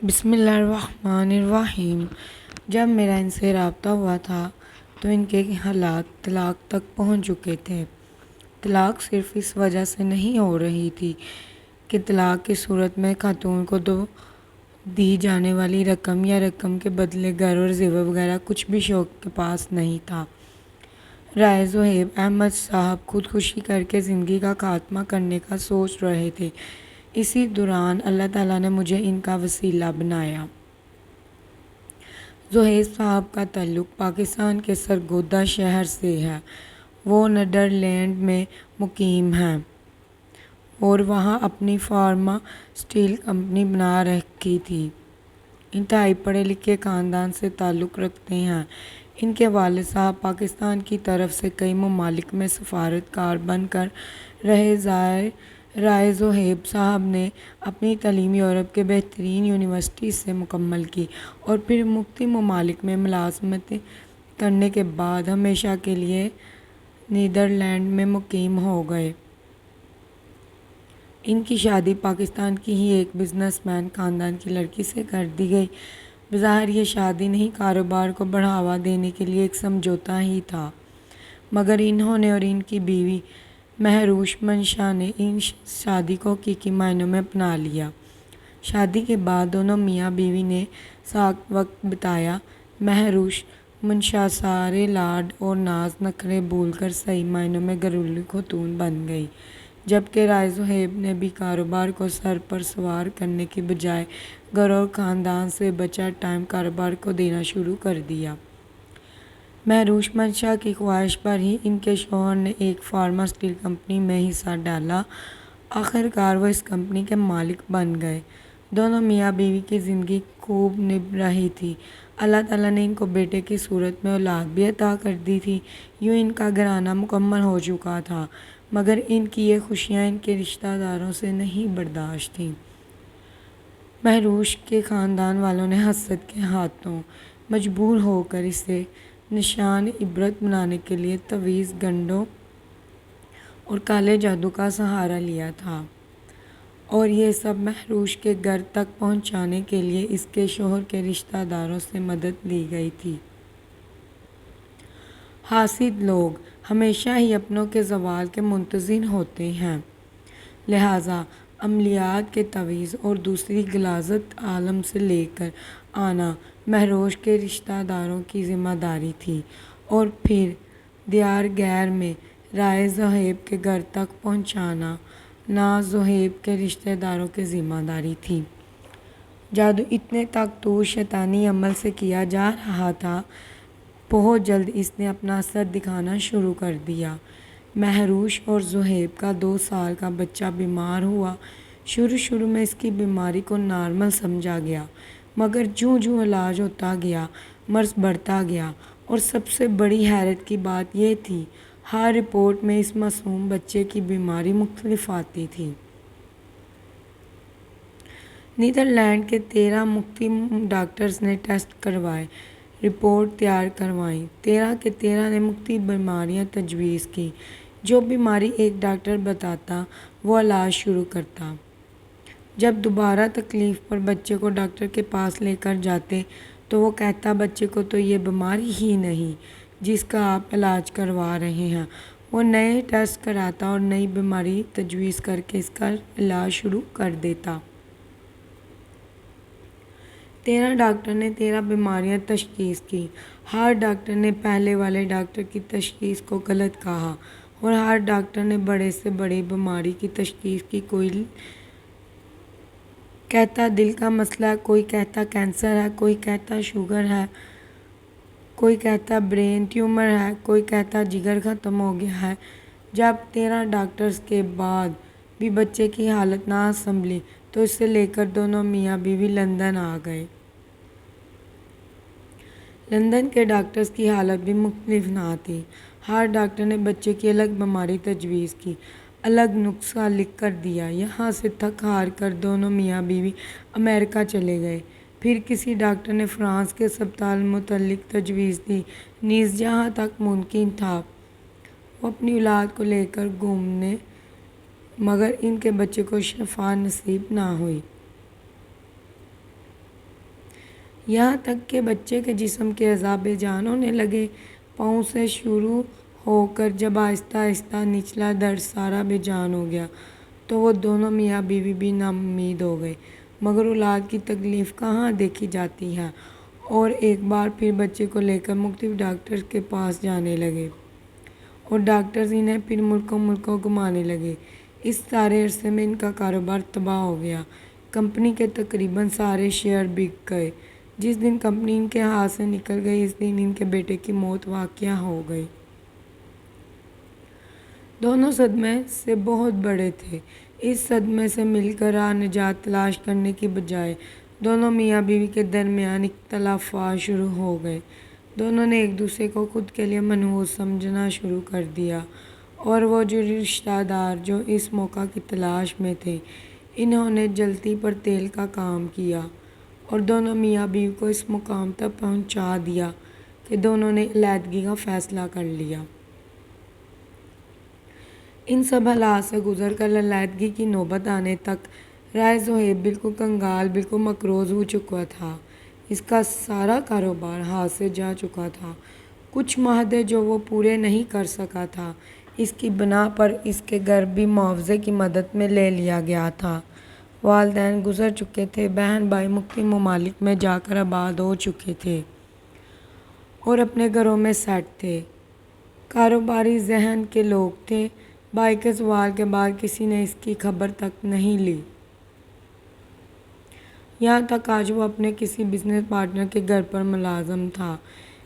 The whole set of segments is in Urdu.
بسم اللہ الرحمن الرحیم۔ جب میرا ان سے رابطہ ہوا تھا تو ان کے حالات طلاق تک پہنچ چکے تھے۔ طلاق صرف اس وجہ سے نہیں ہو رہی تھی کہ طلاق کی صورت میں خاتون کو دی جانے والی رقم یا رقم کے بدلے گھر اور زیور وغیرہ کچھ بھی شوق کے پاس نہیں تھا۔ رائے زہیب احمد صاحب خودکشی کر کے زندگی کا خاتمہ کرنے کا سوچ رہے تھے۔ اسی دوران اللہ تعالیٰ نے مجھے ان کا وسیلہ بنایا۔ زہیب صاحب کا تعلق پاکستان کے سرگودا شہر سے ہے۔ وہ نیدرلینڈ میں مقیم ہیں اور وہاں اپنی فارما اسٹیل کمپنی بنا رکھی تھی۔ انتہائی پڑھے لکھے خاندان سے تعلق رکھتے ہیں۔ ان کے والد صاحب پاکستان کی طرف سے کئی ممالک میں سفارت کار بن کر رہے۔ رائے زہیب صاحب نے اپنی تعلیم یورپ کے بہترین یونیورسٹی سے مکمل کی اور پھر مختلف ممالک میں ملازمت کرنے کے بعد ہمیشہ کے لیے نیدرلینڈ میں مقیم ہو گئے۔ ان کی شادی پاکستان کی ہی ایک بزنس مین خاندان کی لڑکی سے کر دی گئی۔ بظاہر یہ شادی نہیں، کاروبار کو بڑھاوا دینے کے لیے ایک سمجھوتا ہی تھا، مگر انہوں نے اور ان کی بیوی مہروش منشا نے اس شادی کو حقیقی معنوں میں اپنا لیا۔ شادی کے بعد دونوں میاں بیوی نے ساتھ وقت بتایا۔ مہروش منشا سارے لاڈ اور ناز نخرے بھول کر صحیح معنوں میں گھریلو خاتون بن گئی، جبکہ رائے زہیب نے بھی کاروبار کو سر پر سوار کرنے کی بجائے گھر اور خاندان سے بچا ٹائم کاروبار کو دینا شروع کر دیا۔ مہروش منشا کی خواہش پر ہی ان کے شوہر نے ایک فارما اسٹیل کمپنی میں حصہ ڈالا۔ آخر کار وہ اس کمپنی کے مالک بن گئے۔ دونوں میاں بیوی کی زندگی خوب نبھ رہی تھی۔ اللہ تعالیٰ نے ان کو بیٹے کی صورت میں اولاد بھی عطا کر دی تھی۔ یوں ان کا گھرانہ مکمل ہو چکا تھا، مگر ان کی یہ خوشیاں ان کے رشتہ داروں سے نہیں برداشت تھیں۔ مہروش کے خاندان والوں نے حسد کے ہاتھوں مجبور ہو کر اسے نشان عبرت بنانے کے لیے تعویذ، گنڈوں اور کالے جادو کا سہارا لیا تھا، اور یہ سب مہروش کے گھر تک پہنچانے کے لیے اس کے شوہر کے رشتہ داروں سے مدد لی گئی تھی۔ حاسد لوگ ہمیشہ ہی اپنوں کے زوال کے منتظر ہوتے ہیں، لہٰذا عملیات کے تعویذ اور دوسری غلاظت عالم سے لے کر آنا مہروش کے رشتہ داروں کی ذمہ داری تھی، اور پھر دیار غیر میں رائے زہیب کے گھر تک پہنچانا ناز زہیب کے رشتہ داروں کی ذمہ داری تھی۔ جادو اتنے تک تو شیطانی عمل سے کیا جا رہا تھا، بہت جلد اس نے اپنا اثر دکھانا شروع کر دیا۔ مہروش اور زہیب کا 2 سال کا بچہ بیمار ہوا۔ شروع میں اس کی بیماری کو نارمل سمجھا گیا، مگر جوں علاج ہوتا گیا مرض بڑھتا گیا، اور سب سے بڑی حیرت کی بات یہ تھی ہر رپورٹ میں اس معصوم بچے کی بیماری مختلف آتی تھی۔ نیدرلینڈ کے 13 مختلف ڈاکٹرز نے ٹیسٹ کروائے، رپورٹ تیار کروائیں۔ 13 کے 13 نے مختلف بیماریاں تجویز کی۔ جو بیماری ایک ڈاکٹر بتاتا وہ علاج شروع کرتا۔ جب دوبارہ تکلیف پر بچے کو ڈاکٹر کے پاس لے کر جاتے تو وہ کہتا بچے کو تو یہ بیماری ہی نہیں جس کا آپ علاج کروا رہے ہیں۔ وہ نئے ٹیسٹ کراتا اور نئی بیماری تجویز کر کے اس کا علاج شروع کر دیتا۔ 13 ڈاکٹر نے 13 بیماریاں تشخیص کی۔ ہر ڈاکٹر نے پہلے والے ڈاکٹر کی تشخیص کو غلط کہا، اور ہر ڈاکٹر نے بڑے سے بڑی بیماری کی تشخیص کی۔ کوئی کہتا دل کا مسئلہ ہے، کوئی کہتا کینسر ہے، کوئی کہتا شوگر ہے، کوئی کہتا برین ٹیومر ہے، کوئی کہتا جگر ختم ہو گیا ہے۔ جب 13 ڈاکٹرز کے بعد بھی بچے کی حالت نہ سنبھلی تو اسے لے کر دونوں میاں بیوی لندن آ گئے۔ لندن کے ڈاکٹرز کی حالت بھی مختلف نہ تھی۔ ہر ڈاکٹر نے بچے کی الگ بیماری تجویز کی، الگ نسخہ لکھ کر دیا۔ یہاں سے تھک ہار کر دونوں میاں بیوی امریکہ چلے گئے۔ پھر کسی ڈاکٹر نے فرانس کے اسپتال متعلق تجویز دی، نیز جہاں تک ممکن تھا وہ اپنی اولاد کو لے کر گھومنے، مگر ان کے بچے کو شفا نصیب نہ ہوئی۔ یہاں تک کہ بچے کے جسم کے اعضاء بے جان ہونے لگے۔ پاؤں سے شروع ہو کر جب آہستہ آہستہ نچلا درد سارا بے جان ہو گیا تو وہ دونوں میاں بیوی بھی ناامید ہو گئے۔ مگر اولاد کی تکلیف کہاں دیکھی جاتی ہے، اور ایک بار پھر بچے کو لے کر مختلف ڈاکٹر کے پاس جانے لگے اور ڈاکٹرز انہیں پھر ملکوں گھمانے لگے۔ اس سارے عرصے میں ان کا کاروبار تباہ ہو گیا۔ کمپنی کے تقریباً سارے شیئر بک گئے۔ جس دن کمپنی ان کے ہاتھ سے نکل گئی اس دن ان کے بیٹے کی موت واقع ہو گئی۔ دونوں صدمے سے بہت بڑے تھے۔ اس صدمے سے مل کر راہ نجات تلاش کرنے کی بجائے دونوں میاں بیوی کے درمیان اختلافات شروع ہو گئے۔ دونوں نے ایک دوسرے کو خود کے لیے منحوس سمجھنا شروع کر دیا، اور وہ جو رشتہ دار جو اس موقع کی تلاش میں تھے، انہوں نے جلتی پر تیل کا کام کیا اور دونوں میاں بیوی کو اس مقام تک پہنچا دیا کہ دونوں نے علیحدگی کا فیصلہ کر لیا۔ ان سب حالات سے گزر کر علیحدگی کی نوبت آنے تک رائے زہیب بالکل کنگال، بالکل مقروض ہو چکا تھا۔ اس کا سارا کاروبار ہاتھ سے جا چکا تھا۔ کچھ معاہدے جو وہ پورے نہیں کر سکا تھا، اس کی بنا پر اس کے گھر بھی معاوضے کی مدد میں لے لیا گیا تھا۔ والدین گزر چکے تھے، بہن بھائی مختلف ممالک میں جا کر آباد ہو چکے تھے اور اپنے گھروں میں سیٹ تھے۔ کاروباری ذہن کے لوگ تھے۔ بھائی کے زوال کے بعد کسی نے اس کی خبر تک نہیں لی۔ یہاں تک آج وہ اپنے کسی بزنس پارٹنر کے گھر پر ملازم تھا۔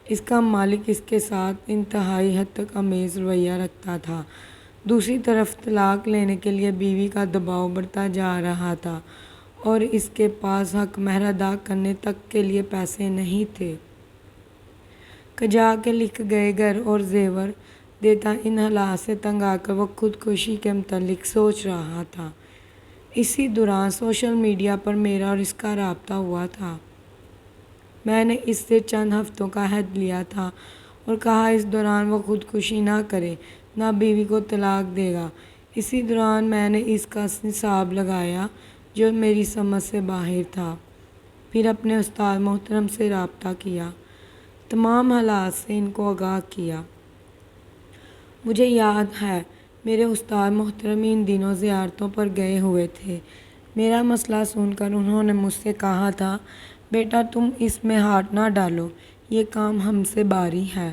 اس کا مالک اس کے ساتھ انتہائی حد تک آمیز رویہ رکھتا تھا۔ دوسری طرف طلاق لینے کے لیے بیوی کا دباؤ بڑھتا جا رہا تھا اور اس کے پاس حق مہر ادا کرنے تک کے لیے پیسے نہیں تھے۔ کجا کے لکھ گئے گھر اور زیور دیتا ان حالات سے تنگ آ کر وہ خودکشی کے متعلق سوچ رہا تھا۔ اسی دوران سوشل میڈیا پر میرا اور اس کا رابطہ ہوا تھا۔ میں نے اس سے چند ہفتوں کا عہد لیا تھا اور کہا اس دوران وہ خودکشی نہ کرے، نہ بیوی کو طلاق دے گا۔ اسی دوران میں نے اس کا حساب لگایا جو میری سمجھ سے باہر تھا، پھر اپنے استاد محترم سے رابطہ کیا، تمام حالات سے ان کو آگاہ کیا۔ مجھے یاد ہے میرے استاد محترم ان دنوں زیارتوں پر گئے ہوئے تھے۔ میرا مسئلہ سن کر انہوں نے مجھ سے کہا تھا، بیٹا تم اس میں ہاتھ نہ ڈالو، یہ کام ہم سے باری ہے۔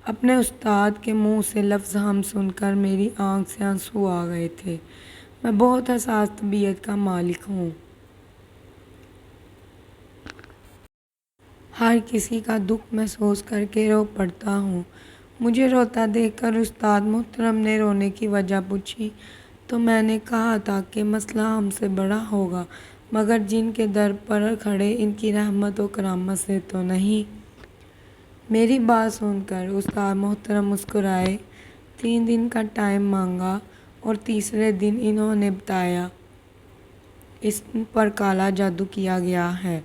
اپنے استاد کے منہ سے لفظ ہم سن کر میری آنکھ سے آنسو آ گئے تھے۔ میں بہت حساس طبیعت کا مالک ہوں۔ ہر کسی کا دکھ محسوس کر کے رو پڑتا ہوں۔ مجھے روتا دیکھ کر استاد محترم نے رونے کی وجہ پوچھی تو میں نے کہا تھا کہ مسئلہ ہم سے بڑا ہوگا، مگر جن کے در پر کھڑے ان کی رحمت و کرامت سے تو نہیں۔ میری بات سن کر استاد محترم مسکرائے۔ 3 دن کا ٹائم مانگا اور تیسرے دن انہوں نے بتایا اس پر کالا جادو کیا گیا ہے۔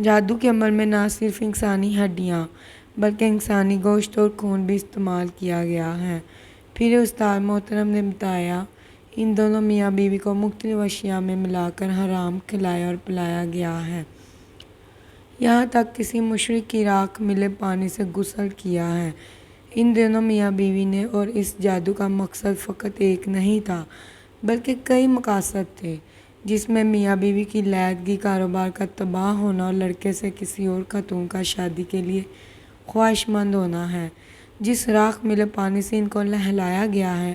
جادو کے عمل میں نہ صرف انسانی ہڈیاں بلکہ انسانی گوشت اور خون بھی استعمال کیا گیا ہے۔ پھر استاد محترم نے بتایا ان دونوں میاں بیوی کو مختلف اشیاء میں ملا کر حرام کھلایا اور پلایا گیا ہے، یہاں تک کسی مشرک کی راکھ ملے پانی سے غسل کیا ہے۔ ان دونوں میاں بیوی نے اور اس جادو کا مقصد فقط ایک نہیں تھا بلکہ کئی مقاصد تھے، جس میں میاں بیوی کی علیحدگی، کاروبار کا تباہ ہونا اور لڑکے سے کسی اور خاتون کا شادی کے لیے خواہش مند ہونا ہے۔ جس راکھ ملے پانی سے ان کو نہلایا گیا ہے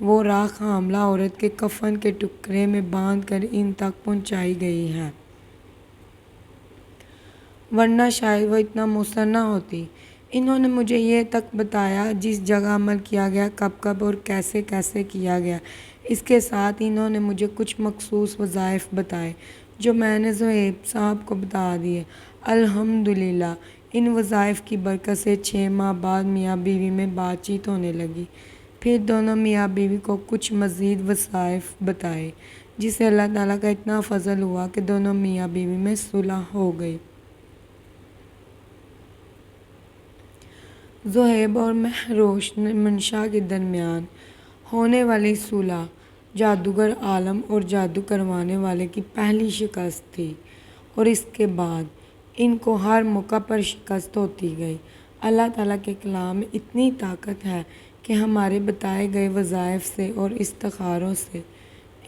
وہ راکھ حاملہ عورت کے کفن کے ٹکڑے میں باندھ کر ان تک پہنچائی گئی ہے، ورنہ شاید وہ اتنا مؤثر نہ ہوتی۔ انہوں نے مجھے یہ تک بتایا جس جگہ عمل کیا گیا، کب اور کیسے کیا گیا۔ اس کے ساتھ انہوں نے مجھے کچھ مخصوص وظائف بتائے جو میں نے زہیب صاحب کو بتا دیے۔ الحمدللہ ان وظائف کی برکت سے 6 ماہ بعد میاں بیوی میں بات چیت ہونے لگی۔ پھر دونوں میاں بیوی کو کچھ مزید وظائف بتائے جس سے اللہ تعالیٰ کا اتنا فضل ہوا کہ دونوں میاں بیوی میں صلح ہو گئی۔ زہیب اور مہروش منشا کے درمیان ہونے والی صلح جادوگر عالم اور جادو کروانے والے کی پہلی شکست تھی، اور اس کے بعد ان کو ہر موقع پر شکست ہوتی گئی۔ اللہ تعالیٰ کے کلام میں اتنی طاقت ہے کہ ہمارے بتائے گئے وظائف سے اور استخاروں سے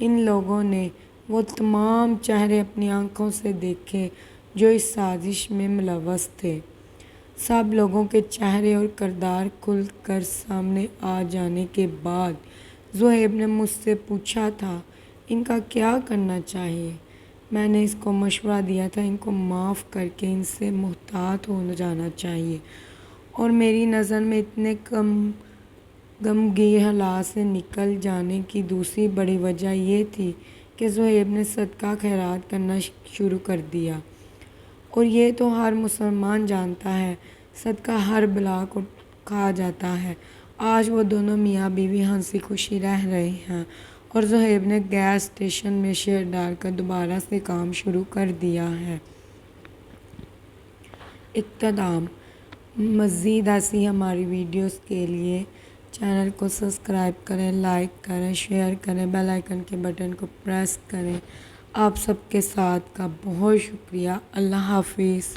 ان لوگوں نے وہ تمام چہرے اپنی آنکھوں سے دیکھے جو اس سازش میں ملوث تھے۔ سب لوگوں کے چہرے اور کردار کھل کر سامنے آ جانے کے بعد زہیب نے مجھ سے پوچھا تھا ان کا کیا کرنا چاہیے۔ میں نے اس کو مشورہ دیا تھا ان کو معاف کر کے ان سے محتاط ہو جانا چاہیے، اور میری نظر میں اتنے غمگین حالات سے نکل جانے کی دوسری بڑی وجہ یہ تھی کہ زہیب نے صدقہ خیرات کرنا شروع کر دیا، اور یہ تو ہر مسلمان جانتا ہے صدقہ ہر بلا کو کھا جاتا ہے۔ آج وہ دونوں میاں بیوی ہنسی خوشی رہ رہے ہیں، اور زہیب نے گیس اسٹیشن میں شیئر ڈال کر دوبارہ سے کام شروع کر دیا ہے۔ اختتام: مزید ایسی ہماری ویڈیوز کے لیے چینل کو سبسکرائب کریں، لائک کریں، شیئر کریں، بیل آئیکن کے بٹن کو پریس کریں۔ آپ سب کے ساتھ کا بہت شکریہ۔ اللہ حافظ۔